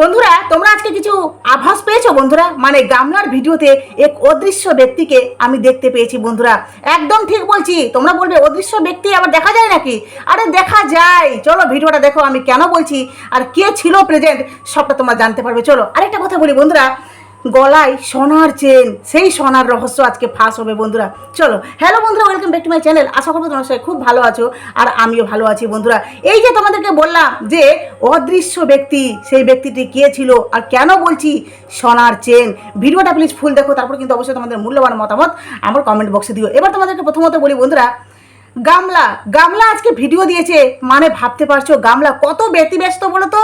বন্ধুরা তোমরা আজকে কিছু আভাস পেয়েছো বন্ধুরা? মানে গামলার ভিডিওতে এক অদৃশ্য ব্যক্তিকে আমি দেখতে পেয়েছি বন্ধুরা। একদম ঠিক বলছি। তোমরা বলবে অদৃশ্য ব্যক্তি আবার দেখা যায় নাকি? আরে দেখা যায়, চলো ভিডিওটা দেখো আমি কেন বলছি আর কে ছিল প্রেজেন্ট সবটা তোমরা জানতে পারবে। চলো আরেকটা কথা বলি বন্ধুরা, গলায় সোনার চেন, সেই সোনার রহস্য আজকে ফাঁস হবে বন্ধুরা। চলো, হ্যালো বন্ধুরা, welcome back to my channel. আশা করবো তোমার সবাই খুব ভালো আছো আর আমিও ভালো আছি বন্ধুরা। এই যে তোমাদেরকে বললাম যে অদৃশ্য ব্যক্তি, সেই ব্যক্তিটি কে ছিল আর কেন বলছি সোনার চেন, ভিডিওটা প্লিজ ফুল দেখো, তারপর কিন্তু অবশ্যই তোমাদের মূল্যবান মতামত আমার কমেন্ট বক্সে দিও। এবার তোমাদেরকে প্রথমত বলি বন্ধুরা, গামলা গামলা আজকে ভিডিও দিয়েছে, মানে ভাবতে পারছো গামলা কত ব্যতিব্যস্ত বলো তো।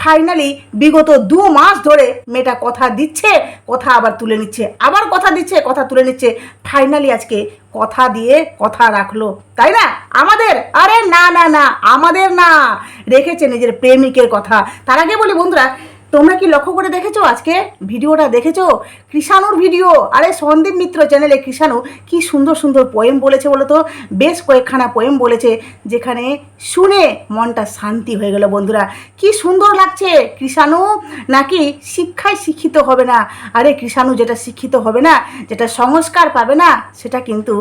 ফাইনালি বিগত 2 মাস ধরে মেয়েটা কথা দিচ্ছে, কথা আবার তুলে নিচ্ছে, আবার কথা দিচ্ছে, কথা তুলে নিচ্ছে। ফাইনালি আজকে কথা দিয়ে কথা রাখলো, তাই না? আমাদের, আরে না না না, আমাদের না, রেখেছে নিজের প্রেমিকের কথা। তার আগে বলি বন্ধুরা, তোমরা কি লক্ষ্য করে দেখেছো আজকে ভিডিওটা দেখেছো? কৃষাণুর ভিডিও, আরে সন্দীপ মিত্র চ্যানেলে কৃষাণু কি সুন্দর সুন্দর পোয়েম বলেছে বলো তো। বেশ কয়েকখানা পোয়েম বলেছে, যেখানে শুনে মনটা শান্তি হয়ে গেল বন্ধুরা। কি সুন্দর লাগছে। কৃষাণু নাকি শিক্ষায় শিক্ষিত হবে না। আরে কৃষাণু যেটা শিক্ষিত হবে না, যেটা সংস্কার পাবে না, সেটা কিন্তু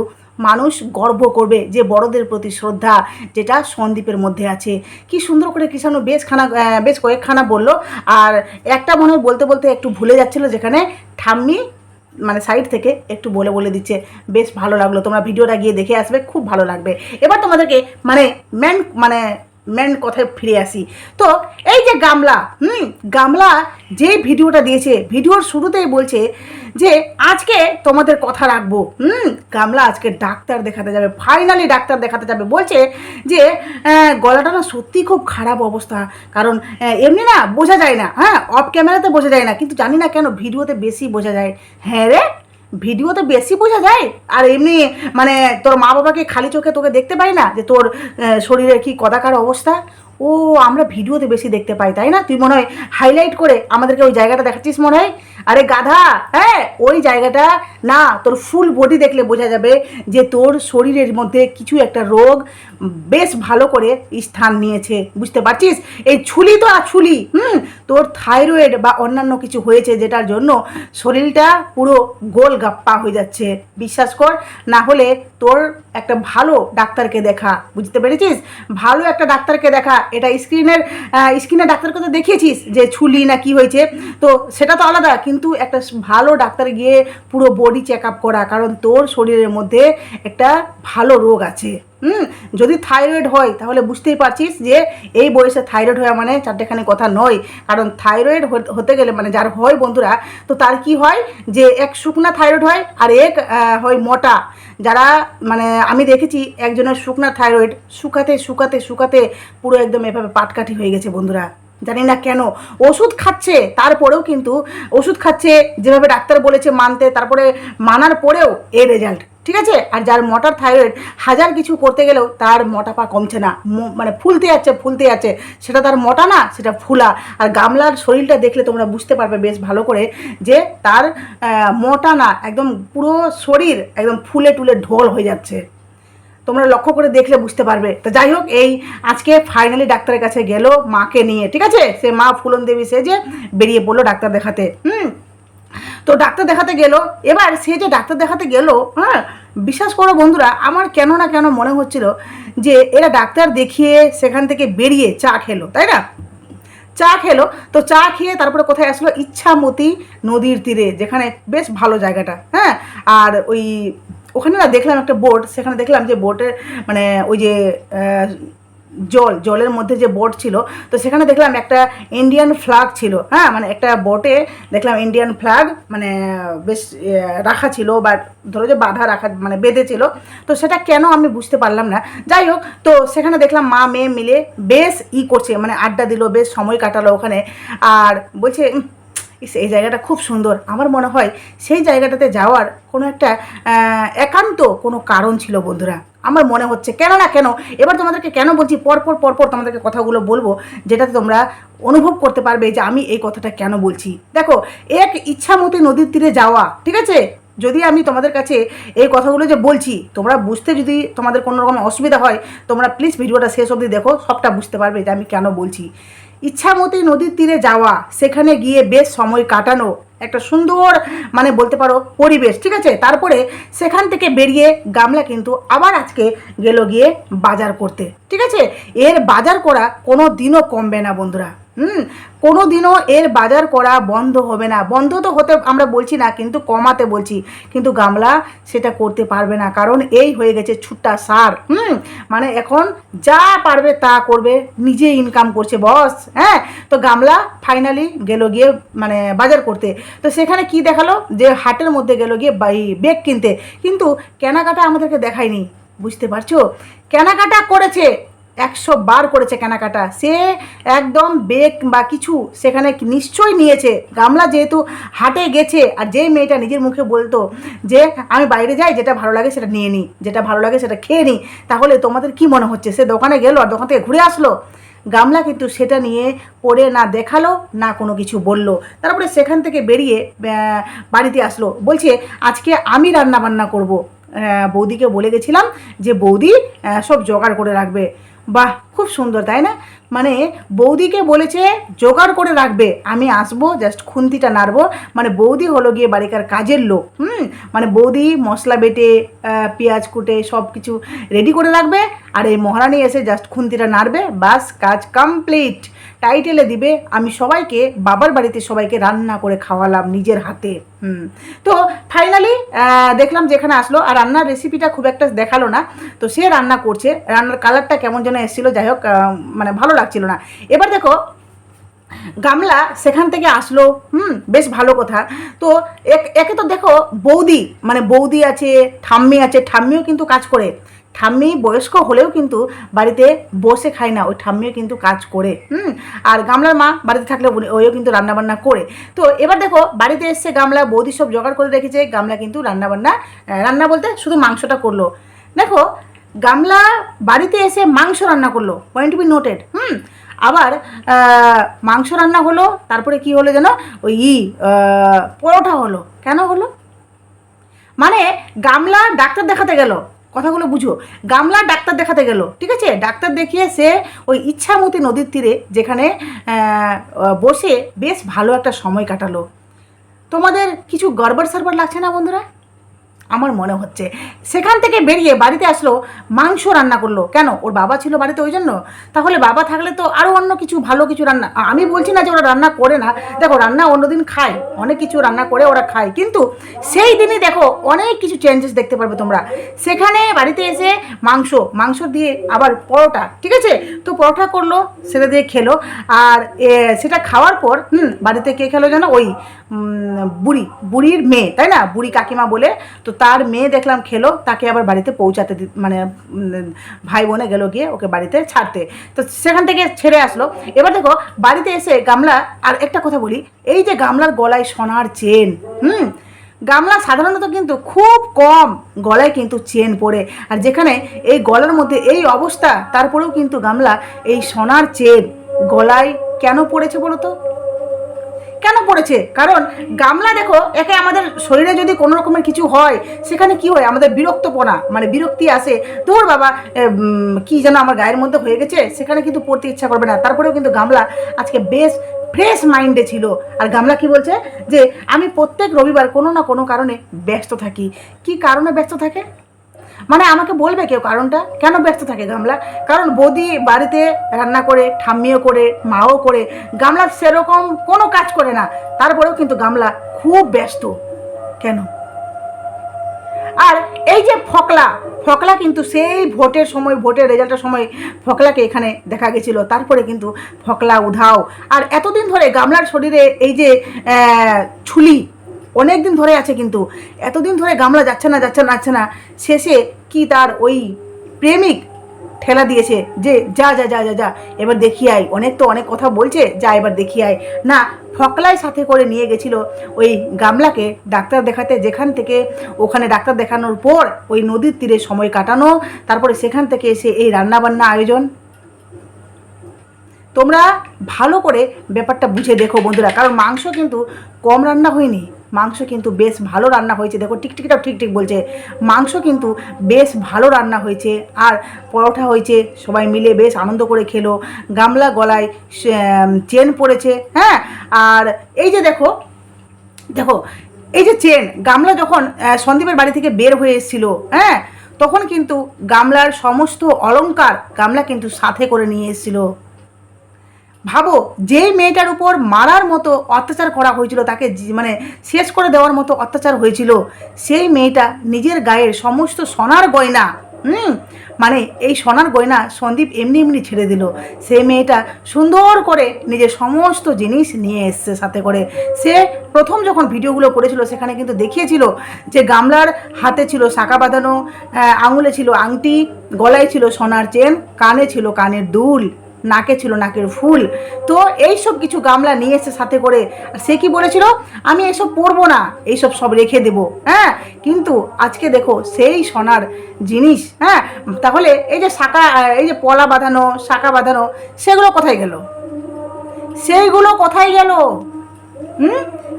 মানুষ গর্ব করবে যে বড়দের প্রতি শ্রদ্ধা যেটা সন্দীপের মধ্যে আছে। কি সুন্দর করে কৃষাণু বেশ কয়েকখানা বললো। আর একটা মনে হয় বলতে বলতে একটু ভুলে যাচ্ছিলো, যেখানে ঠাম্মি মানে সাইড থেকে একটু বলে বলে দিচ্ছে। বেশ ভালো লাগলো, তোমরা ভিডিওটা গিয়ে দেখে আসবে, খুব ভালো লাগবে। এবার তোমাদেরকে মেন কথায় ফিরে আসি। তো এই যে গামলা যে ভিডিওটা দিয়েছে, ভিডিওর শুরুতেই বলছে যে আজকে তোমাদের কথা রাখবো। গামলা আজকে ডাক্তার দেখাতে যাবে, ফাইনালি ডাক্তার দেখাতে যাবে। বলছে যে গলাটা না সত্যি খুব খারাপ অবস্থা, কারণ এমনি না বোঝা যায় না, হ্যাঁ অফ ক্যামেরাতে বোঝা যায় না, কিন্তু জানি না কেন ভিডিওতে বেশি বোঝা যায়। হ্যাঁ রে, ভিডিওতে বেশি বোঝা যায়, আর এমনি মানে তোর মা বাবাকে খালি চোখে তোকে দেখতে পাই না যে তোর শরীরের কি কদাকার অবস্থা। ও, আমরা ভিডিওতে বেশি দেখতে পাই, তাই না? তুই মনে হয় হাইলাইট করে আমাদেরকে ওই জায়গাটা দেখাচ্ছিস মনে হয়। আরে গাধা, হ্যাঁ ওই জায়গাটা না, তোর ফুল বডি দেখলে বোঝা যাবে যে তোর শরীরের মধ্যে কিছু একটা রোগ বেশ ভালো করে স্থান নিয়েছে, বুঝতে পারছিস? এই ছুলি তো আর ছুলি, তোর থাইরয়েড বা অন্যান্য কিছু হয়েছে, যেটার জন্য শরীরটা পুরো গোল গাপ্পা হয়ে যাচ্ছে। বিশ্বাস কর, না হলে তোর একটা ভালো ডাক্তারকে দেখা, বুঝতে পেরেছিস? ভালো একটা ডাক্তারকে দেখা। এটা স্ক্রিনে ডাক্তারকে তো দেখিয়েছিস যে ছুলি না কি হয়েছে, তো সেটা তো আলাদা, কিন্তু একটা ভালো ডাক্তার গিয়ে পুরো বডি চেক আপ করা, কারণ তোর শরীরের মধ্যে একটা ভালো রোগ আছে। যদি থাইরয়েড হয় তাহলে বুঝতেই পারছিস যে এই বয়সে থাইরয়েড হওয়া মানে চারটেখানি কথা নয়। কারণ থাইরয়েড হতে গেলে মানে যার হয় বন্ধুরা, তো তার কি হয় যে এক শুকনা থাইরয়েড হয় আর এক হয় মোটা। যারা মানে আমি দেখেছি একজনের শুকনা থাইরয়েড শুকাতে শুকাতে শুকাতে পুরো একদম এভাবে পাটকাঠি হয়ে গেছে বন্ধুরা। জানি না কেন ওষুধ খাচ্ছে, তারপরেও কিন্তু ওষুধ খাচ্ছে যেভাবে ডাক্তার বলেছে মানতে, তারপরে মানার পরেও এই রেজাল্ট, ঠিক আছে? আর যার মোটার থাইরয়েড, হাজার কিছু করতে গেলেও তার মোটাপা কমছে না, মানে ফুলতে যাচ্ছে। সেটা তার মোটা না, সেটা ফুলা। আর গামলার শরীরটা দেখলে তোমরা বুঝতে পারবে বেশ ভালো করে যে তার মোটা না, একদম পুরো শরীর একদম ফুলে টুলে ঢোল হয়ে যাচ্ছে। তোমরা লক্ষ্য করে দেখলে বুঝতে পারবে। তো যাই হোক, এই আজকে ফাইনালি ডাক্তারের কাছে গেল মাকে নিয়ে, ঠিক আছে? সে মা ফুলন দেবী সেজে বেরিয়ে পড়লো ডাক্তার দেখাতে। তো ডাক্তার দেখাতে গেল। এবার সে যে ডাক্তার দেখাতে গেল, হ্যাঁ বিশ্বাস করো বন্ধুরা, আমার কেন না কেন মনে হচ্ছিল যে এরা ডাক্তার দেখিয়ে সেখান থেকে বেরিয়ে চা খেলো, তাই না? চা খেলো, তো চা খেয়ে তারপরে কোথায় আসলো? ইচ্ছামতি নদীর তীরে, যেখানে বেশ ভালো জায়গাটা, হ্যাঁ। আর ওখানে না দেখলাম একটা বোট, সেখানে দেখলাম যে বোটের মানে ওই যে জলের মধ্যে যে বোট ছিল, তো সেখানে দেখলাম একটা ইন্ডিয়ান ফ্ল্যাগ ছিল, হ্যাঁ মানে একটা বোটে দেখলাম ইন্ডিয়ান ফ্ল্যাগ মানে বেশ রাখা ছিল, বা ধরো যে বাঁধা রাখা মানে বেঁধে ছিল। তো সেটা কেন আমি বুঝতে পারলাম না। যাই হোক, তো সেখানে দেখলাম মা মেয়ে মিলে বেশ করছে, মানে আড্ডা দিল, বেশ সময় কাটালো ওখানে। আর বলছে এই জায়গাটা খুব সুন্দর। আমার মনে হয় সেই জায়গাটাতে যাওয়ার কোনো একটা একান্ত কোনো কারণ ছিল বন্ধুরা, আমার মনে হচ্ছে। কেন না কেন, এবার তোমাদেরকে কেন বলছি, পরপর তোমাদেরকে কথাগুলো বলবো, যেটাতে তোমরা অনুভব করতে পারবে যে আমি এই কথাটা কেন বলছি। দেখো, এক ইচ্ছামতি নদীর তীরে যাওয়া, ঠিক আছে? যদি আমি তোমাদের কাছে এই কথাগুলো যে বলছি, তোমরা বুঝতে যদি তোমাদের কোনো রকম অসুবিধা হয়, তোমরা প্লিজ ভিডিওটা শেষ অবধি দেখো, সবটা বুঝতে পারবে যে আমি কেন বলছি। ইচ্ছামতি নদীর তীরে যাওয়া, সেখানে গিয়ে বেশ সময় কাটানো, একটা সুন্দর মানে বলতে পারো পরিবেশ, ঠিক আছে। তারপরে সেখান থেকে বেরিয়ে গামলা কিন্তু আবার আজকে গেল গিয়ে বাজার করতে, ঠিক আছে। এর বাজার করা কোনো দিনও কমবে না বন্ধুরা, কোনো দিনও এর বাজার করা বন্ধ হবে না। বন্ধ তো হতে আমরা বলছি না, কিন্তু কমাতে বলছি। কিন্তু গামলা সেটা করতে পারবে না, কারণ এই হয়ে গেছে ছুট্টা সার। মানে এখন যা পারবে তা করবে, নিজে ইনকাম করছে বস। হ্যাঁ, তো গামলা ফাইনালি গেল গিয়ে মানে বাজার করতে। তো সেখানে কি দেখালো, যে হাটের মধ্যে গেল গিয়ে বেগ কিনতে, কিন্তু কেনাকাটা আমাদেরকে দেখায়নি, বুঝতে পারছো। কেনাকাটা করেছে, 100 বার করেছে কেনাকাটা, সে একদম বেগ বা কিছু সেখানে নিশ্চয়ই নিয়েছে। গামলা যেহেতু হাটে গেছে, আর যেই মেয়েটা নিজের মুখে বলতো যে আমি বাইরে যাই, যেটা ভালো লাগে সেটা নিয়ে নিই, যেটা ভালো লাগে সেটা খেয়ে নিই, তাহলে তোমাদের কি মনে হচ্ছে সে দোকানে গেল আর দোকান থেকে ঘুরে আসলো? গামলা কিন্তু সেটা নিয়ে পড়ে না দেখালো, না কোনো কিছু বলল। তারপরে সেখান থেকে বেরিয়ে বাড়িতে আসলো, বলছে আজকে আমি রান্না বান্না করব। বৌদিকে বলে গেছিলাম যে বৌদি সব জোগাড় করে রাখবে। বাহ, খুব সুন্দর তাই না? মানে বৌদিকে বলেছে জোগাড় করে রাখবে, আমি আসবো জাস্ট খুন্তিটা নাড়বো। মানে বৌদি হলো গিয়ে বাড়িকার কাজের লোক। মানে বৌদি মশলা বেটে পেঁয়াজ কুটে সব কিছু রেডি করে রাখবে, আর এই মহারানী এসে জাস্ট খুন্তিটা নাড়বে, বাস কাজ কমপ্লিট। টাইটেলে দিবে আমি সবাইকে, বাবার বাড়িতে সবাইকে রান্না করে খাওয়ালাম নিজের হাতে। তো ফাইনালি দেখলাম যেখানে আসলো, আর রান্নার রেসিপিটা খুব একটা দেখালো না। তো সে রান্না করছে, রান্নার কালারটা কেমন যেন এসেছিলো, যাই হোক মানে ভালো লাগছিল না। এবার দেখো গামলা সেখান থেকে আসলো, বেশ ভালো কথা। তো একে তো দেখো বৌদি, মানে বৌদি আছে, ঠাম্মি আছে, ঠাম্মিও কিন্তু কাজ করে। ঠাম্মি বয়স্ক হলেও কিন্তু বাড়িতে বসে খায় না, ওই ঠাম্মিও কিন্তু কাজ করে। আর গামলার মা বাড়িতে থাকলে ওইও কিন্তু রান্নাবান্না করে। তো এবার দেখো বাড়িতে এসছে গামলা, বৌদি সব জোগাড় করে রেখেছে, গামলা কিন্তু রান্না বলতে শুধু মাংসটা করলো। দেখো গামলা বাড়িতে এসে মাংস রান্না করলো, পয়েন্ট টু বি নোটেড। আবার মাংস রান্না হলো, তারপরে কি হলো যেন ওই পরোটা হলো। কেন হলো? মানে গামলা ডাক্তার দেখাতে গেল, কথাগুলো বুঝো। গামলা ডাক্তার দেখাতে গেল, ঠিক আছে। ডাক্তার দেখিয়ে সে ওই ইচ্ছামতি নদীর তীরে যেখানে বসে বেশ ভালো একটা সময় কাটালো। তোমাদের কিছু গড়বড় সারবড় লাগছে না বন্ধুরা? আমার মনে হচ্ছে। সেখান থেকে বেরিয়ে বাড়িতে আসলো, মাংস রান্না করলো। কেন? ওর বাবা ছিল বাড়িতে, ওই জন্য। তাহলে বাবা থাকলে তো আরও অন্য কিছু ভালো কিছু রান্না, আমি বলছি না যে ওরা রান্না করে না, দেখো রান্না অন্যদিন খায়, অনেক কিছু রান্না করে ওরা খায়, কিন্তু সেই দিনই দেখো অনেক কিছু চেঞ্জেস দেখতে পারবে তোমরা। সেখানে বাড়িতে এসে মাংস দিয়ে আবার পরোটা, ঠিক আছে। তো পরোটা করলো, সেটা দিয়ে খেলো। আর সেটা খাওয়ার পর বাড়িতে কে খেলো যেন, ওই বুড়ির মেয়ে, তাই না, বুড়ি কাকিমা বলে। তো তার মেয়ে দেখলাম খেলো, তাকে আবার বাড়িতে পৌঁছাতে মানে ভাই বোনে গেল গিয়ে ওকে বাড়িতে ছাড়তে। তো সেখান থেকে ছেড়ে আসলো। এবার দেখো বাড়িতে এসে গামলা, আর একটা কথা বলি, এই যে গামলার গলায় সোনার চেন, গামলা সাধারণত কিন্তু খুব কম গলায় কিন্তু চেন পরে, আর যেখানে এই গলার মধ্যে এই অবস্থা, তারপরেও কিন্তু গামলা এই সোনার চেন গলায় কেন পড়েছে বলো তো? কেন পড়েছে? কারণ গামলা দেখো, একে আমাদের শরীরে যদি কোনো রকমের কিছু হয়, সেখানে কি হয়, আমাদের বিরক্তপনা, মানে বিরক্তি আসে, তোর বাবা কি যেন আমার গায়ের মধ্যে হয়ে গেছে, সেখানে কিন্তু পড়তে ইচ্ছা করবে না। তারপরেও কিন্তু গামলা আজকে বেশ ফ্রেশ মাইন্ডে ছিল। আর গামলা কি বলছে, যে আমি প্রত্যেক রবিবার কোনো না কোনো কারণে ব্যস্ত থাকি। কি কারণে ব্যস্ত থাকে? মানে আমাকে বলবে কেউ কারণটা, কেন ব্যস্ত থাকে গামলা? কারণ বৌদি বাড়িতে রান্না করে, ঠাম্মিও করে, মাও করে, গামলা সেরকম কোনো কাজ করে না, তারপরেও কিন্তু গামলা খুব ব্যস্ত। কেন? আর এই যে ফকলা কিন্তু সেই ভোটের সময়, ভোটের রেজাল্টের সময় ফকলাকে এখানে দেখা গেছিলো, তারপরে কিন্তু ফকলা উধাও। আর এতদিন ধরে গামলার শরীরে এই যে ছুলি অনেক দিন ধরে আছে, কিন্তু এতদিন ধরে গামলা যাচ্ছে না। শেষে কি তার ওই প্রেমিক ঠেলা দিয়েছে যে যা যা যা যা যা এবার দেখিয়ে আয়, অনেক কথা বলছে, যা এবার দেখিয়ে আয়। না, ফকলাই সাথে করে নিয়ে গেছিল ওই গামলাকে ডাক্তার দেখাতে, যেখান থেকে ওখানে ডাক্তার দেখানোর পর ওই নদীর তীরে সময় কাটানো, তারপরে সেখান থেকে এসে এই রান্নাবান্না আয়োজন। তোমরা ভালো করে ব্যাপারটা বুঝে দেখো বন্ধুরা, কারণ মাংস কিন্তু কম রান্না হয়নি, মাংস কিন্তু বেশ ভালো রান্না হয়েছে। দেখো টিকটিকিটাও ঠিক ঠিক বলছে, মাংস কিন্তু বেশ ভালো রান্না হয়েছে, আর পরোটা হয়েছে, সবাই মিলে বেশ আনন্দ করে খেলো। গামলা গলায় চেন পড়েছে, হ্যাঁ। আর এই যে দেখো দেখো এই যে চেন, গামলা যখন সন্দীপের বাড়ি থেকে বের হয়ে এসেছিল, হ্যাঁ, তখন কিন্তু গামলার সমস্ত অলংকার গামলা কিন্তু সাথে করে নিয়ে এসেছিল। ভাবো, যেই মেয়েটার উপর মারার মতো অত্যাচার করা হয়েছিল, তাকে মানে শেষ করে দেওয়ার মতো অত্যাচার হয়েছিল, সেই মেয়েটা নিজের গায়ের সমস্ত সোনার গয়না, মানে এই সোনার গয়না সন্দীপ এমনি এমনি ছেড়ে দিল। সেই মেয়েটা সুন্দর করে নিজের সমস্ত জিনিস নিয়ে এসছে সাথে করে। সে প্রথম যখন ভিডিওগুলো করেছিল সেখানে কিন্তু দেখিয়েছিল যে গামলার হাতে ছিল শাঁখা বাঁধানো, আঙুলে ছিল আংটি, গলায় ছিল সোনার চেন, কানে ছিল কানের দুল, নাকে ছিল নাকের ফুল। তো এইসব কিছু গামলা নিয়ে এসে সাথে করে। সে কি বলেছিল, আমি এসব পরবো না, এইসব সব রেখে দেবো, হ্যাঁ। কিন্তু আজকে দেখো সেই সোনার জিনিস, হ্যাঁ, তাহলে এই যে শাঁখা, এই যে পলা বাঁধানো, শাঁখা বাঁধানো, সেগুলো কোথায় গেল? সেইগুলো কোথায় গেল?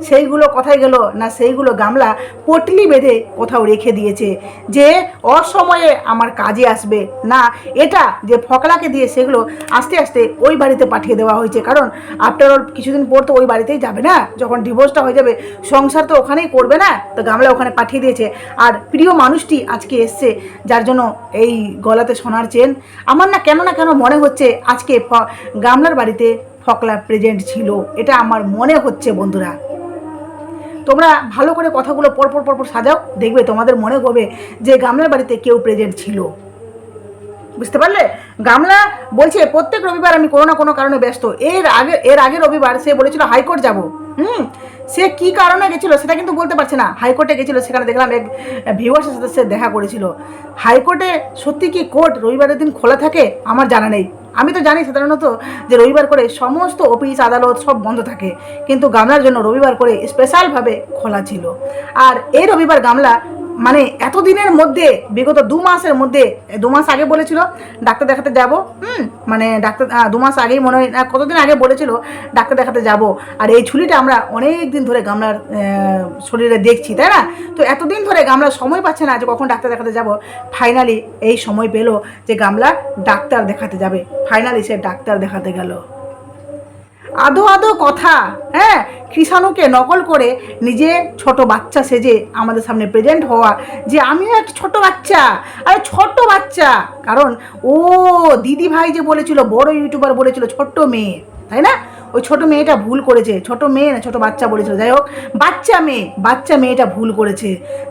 সেইগুলো কোথায় গেল? না সেইগুলো গামলা পটলি বেঁধে কোথাও রেখে দিয়েছে, যে অসময়ে আমার কাজে আসবে না। এটা যে ফকলাকে দিয়ে সেগুলো আস্তে আস্তে ওই বাড়িতে পাঠিয়ে দেওয়া হয়েছে, কারণ আফটার অল কিছুদিন পর তো ওই বাড়িতেই যাবে না, যখন ডিভোর্সটা হয়ে যাবে সংসার তো ওখানেই করবে না, তো গামলা ওখানে পাঠিয়ে দিয়েছে। আর প্রিয় মানুষটি আজকে এসছে, যার জন্য এই গলাতে সোনার চেন। আমার না কেন মনে হচ্ছে আজকে গামলার বাড়িতে ফকলা প্রেজেন্ট ছিল, এটা আমার মনে হচ্ছে। বন্ধুরা, তোমরা ভালো করে কথাগুলো পরপর সাজাও, দেখবে তোমাদের মনে হবে যে গামলার বাড়িতে কেউ প্রেজেন্ট ছিল। বুঝতে পারলে? গামলা বলছে প্রত্যেক রবিবার আমি কোনো না কোনো কারণে ব্যস্ত। এর আগে রবিবার সে বলেছিল হাইকোর্ট যাব। সে কি কারণে গেছিল সেটা কিন্তু বলতে পারছে না। হাইকোর্টে গেছিল, সেখানে দেখলাম এক ভিউয়ার্সের সাথে সে দেখা করেছিল। হাইকোর্টে সত্যি কি কোর্ট রবিবারের দিন খোলা থাকে? আমার জানা নেই। আমি তো জানি সাধারণত যে রবিবার করে সমস্ত অফিস আদালত সব বন্ধ থাকে, কিন্তু গামলার জন্য রবিবার করে স্পেশালভাবে খোলা ছিল। আর এই রবিবার গামলা মানে এতদিনের মধ্যে, বিগত 2 মাসের মধ্যে, 2 মাস আগে বলেছিল ডাক্তার দেখাতে যাব, মানে ডাক্তার 2 মাস আগেই মনে হয়, কতদিন আগে বলেছিল ডাক্তার দেখাতে যাব। আর এই ছুরিটা আমরা অনেক দিন ধরে গামলার শরীরে দেখছি, তাই না? তো এতদিন ধরে গামলা সময় পাচ্ছে না যে কখন ডাক্তার দেখাতে যাব। ফাইনালি এই সময় পেলো যে গামলা ডাক্তার দেখাতে যাবে। ফাইনালি সে ডাক্তার দেখাতে গেল। আদো কথা, হ্যাঁ, কৃষাণুকে নকল করে নিজে ছোট বাচ্চা সেজে আমাদের সামনে প্রেজেন্ট হওয়া, যে আমিও একটা ছোট বাচ্চা। আরে ছোট বাচ্চা, কারণ ও দিদি ভাই যে বলেছিল, বড় ইউটিউবার বলেছিল ছোট্ট মেয়ে, তাই না? ওই ছোট মেয়েটা ভুল করেছে, ছোট মেয়ে না ছোট বাচ্চা বলেছিল, যাই হোক বাচ্চা মেয়েটা ভুল করেছে,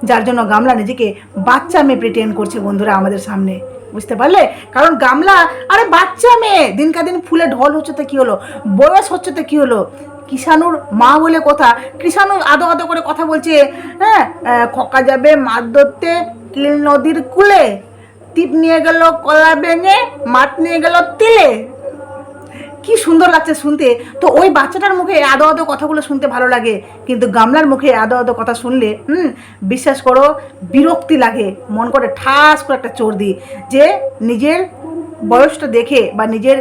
যার জন্য গামলা নিজেকে বাচ্চা মেয়ে প্রিটেন্ড করছে বন্ধুরা আমাদের সামনে। বুঝতে পারলে? কারণ গামলা আরে বাচ্চা মেয়ে, দিনকা দিন ফুলে ঢল হচ্ছে তো কী হলো, বয়স হচ্ছে তো কী হলো। কৃষাণুর মা বলে কথা, কৃষাণু আদো করে কথা বলছে, হ্যাঁ, খোকা যাবে মাছ ধরতে কিল নদীর কূলে, টিপ নিয়ে গেল কলা ভেঙে, মাছ নিয়ে গেল তিলে। কি সুন্দর লাগছে শুনতে। তো ওই বাচ্চাটার মুখে আদো কথাগুলো শুনতে ভালো লাগে, কিন্তু গামলার মুখে আদো কথা শুনলে বিশ্বাস করো বিরক্তি লাগে, মন করে ঠাস করে একটা চোর দিই, যে নিজের বয়সটা দেখে বা নিজের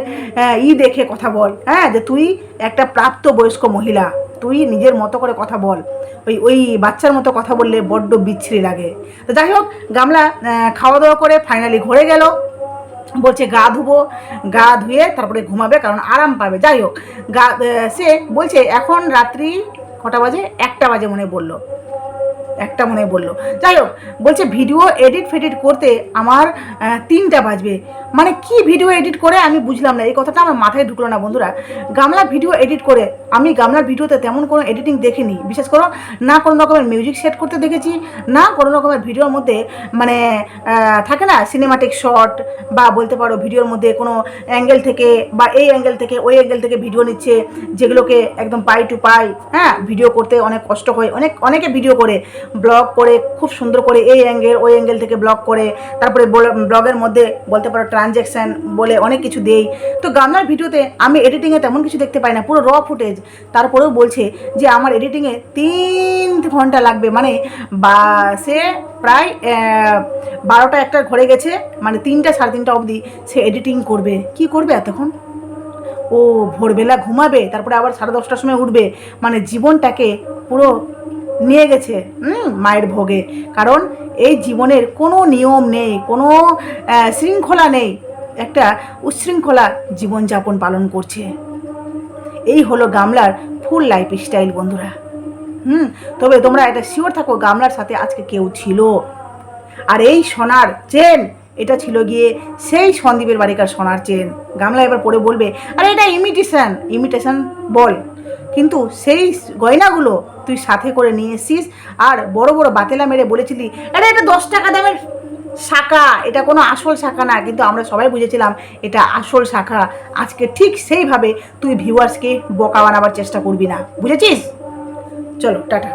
দেখে কথা বল, হ্যাঁ, যে তুই একটা প্রাপ্ত বয়স্ক মহিলা, তুই নিজের মতো করে কথা বল। ওই বাচ্চার মতো কথা বললে বড্ড বিচ্ছিরি লাগে। তো যাই হোক, গামলা খাওয়া দাওয়া করে ফাইনালি ঘরে গেল, বলছে গা ধুবো, গা ধুয়ে তারপরে ঘুমাবে, কারণ আরাম পাবে। যাই হোক, সে বলছে এখন রাত্রি কটা বাজে, 1টা বাজে মনে বললো, 1টা মনে বললো। যাই হোক, বলছে ভিডিও এডিট করতে আমার 3টা বাজবে। মানে কি ভিডিও এডিট করে আমি বুঝলাম না, এই কথাটা আমার মাথায় ঢুকলো না বন্ধুরা। গামলা ভিডিও এডিট করে, আমি গামলার ভিডিওতে তেমন কোনো এডিটিং দেখিনি, বিশেষ করো না কোনো রকমের মিউজিক সেট করতে দেখেছি, না কোনো রকমের ভিডিওর মধ্যে মানে থাকে না সিনেমাটিক শট, বা বলতে পারো ভিডিওর মধ্যে কোনো অ্যাঙ্গেল থেকে বা এই অ্যাঙ্গেল থেকে ওই অ্যাঙ্গেল থেকে ভিডিও নিচ্ছে, যেগুলোকে একদম পাই টু পাই, হ্যাঁ, ভিডিও করতে অনেক কষ্ট হয়। অনেকে ভিডিও করে ব্লগ করে খুব সুন্দর করে এই অ্যাঙ্গেল ওই অ্যাঙ্গেল থেকে ব্লগ করে, তারপরে ব্লগের মধ্যে বলতে পারো ট্রানজ্যাকশান বলে অনেক কিছু দেই। তো গামলার ভিডিওতে আমি এডিটিংয়ে তেমন কিছু দেখতে পাই না, পুরো র ফুটেজ। তারপরেও বলছে যে আমার এডিটিংয়ে 3 ঘন্টা লাগবে, মানে বা সে প্রায় 12টা 1টার ঘরে গেছে, মানে 3টা 3:30 অবধি সে এডিটিং করবে। কি করবে এতক্ষণ? ও ভোরবেলা ঘুমাবে, তারপরে আবার 10:30টার সময় উঠবে, মানে জীবনটাকে পুরো নিয়ে গেছে মায়ের ভোগে। কারণ এই জীবনের কোনো নিয়ম নেই, কোনো শৃঙ্খলা নেই, একটা উচ্ছৃঙ্খলা জীবনযাপন পালন করছে। এই হলো গামলার ফুল লাইফ স্টাইল বন্ধুরা। তবে তোমরা এটা শিওর থাকো গামলার সাথে আজকে কেউ ছিল। আর এই সোনার চেন এটা ছিল গিয়ে সেই সন্দীপের বাড়িকার সোনার চেন। গামলা এবার পরে বলবে আরে এটা ইমিটেশন বল, কিন্তু সেই গয়নাগুলো তুই সাথে করে নিয়ে এসছিস আর বড় বড় বাতেলা মেরে বলেছিলি আরে এটা 10 টাকা দামের শাখা, এটা কোনো আসল শাখা না। কিন্তু আমরা সবাই বুঝেছিলাম এটা আসল শাখা। আজকে ঠিক সেইভাবে তুই ভিউয়ার্সকে বোকা বানাবার চেষ্টা করবি না, বুঝেছিস? চলো টাটা।